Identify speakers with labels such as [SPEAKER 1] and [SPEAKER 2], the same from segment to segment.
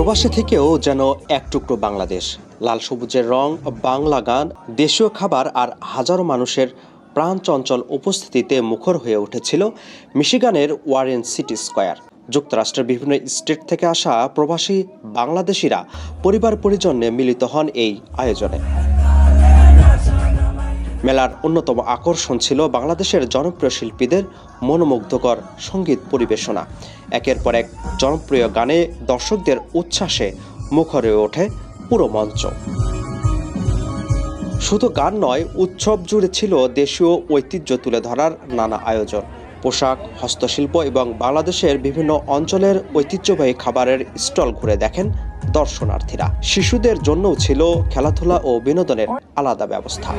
[SPEAKER 1] প্রবাসী থেকেও যেন এক টুকরো বাংলাদেশ। লাল সবুজের রং, বাংলা গান, দেশীয় খাবার আর হাজারো মানুষের প্রাণচঞ্চল উপস্থিতিতে মুখর হয়ে উঠেছিল মিশিগানের ওয়ারেন সিটি স্কয়ার। যুক্তরাষ্ট্রের বিভিন্ন স্টেট থেকে আসা প্রবাসী বাংলাদেশিরা পরিবার পরিজনে মিলিত হন এই আয়োজনে। মেলার অন্যতম আকর্ষণ ছিল বাংলাদেশের জনপ্রিয় শিল্পীদের মনোমুগ্ধকর সঙ্গীত পরিবেশনা। একের পর এক জনপ্রিয় গানে দর্শকদের উচ্ছ্বাসে মুখর হয়ে ওঠে পুরো মঞ্চ। শুধু গান নয়, উৎসব জুড়ে ছিল দেশীয় ঐতিহ্য তুলে ধরার নানা আয়োজন। পোশাক, হস্তশিল্প এবং বাংলাদেশের বিভিন্ন অঞ্চলের ঐতিহ্যবাহী খাবারের স্টল ঘুরে দেখেন দর্শনার্থীরা। শিশুদের জন্যও ছিল খেলাধুলা ও বিনোদনের আলাদা ব্যবস্থা।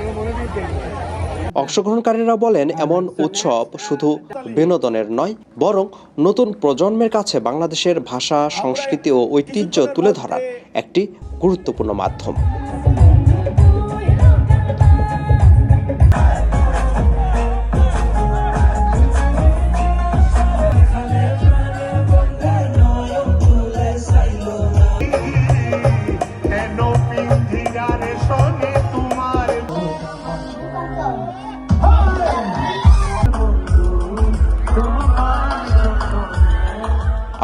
[SPEAKER 1] অংশগ্রহণকারীরা বলেন, এমন উৎসব শুধু বিনোদনের নয়, বরং নতুন প্রজন্মের কাছে বাংলাদেশের ভাষা, সংস্কৃতি ও ঐতিহ্য তুলে ধরার একটি গুরুত্বপূর্ণ মাধ্যম।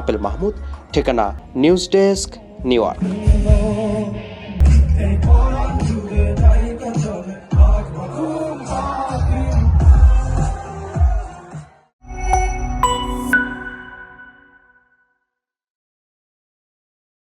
[SPEAKER 1] আপেল মাহমুদ, ঠিকানা নিউজ ডেস্ক, নিউ ইয়র্ক।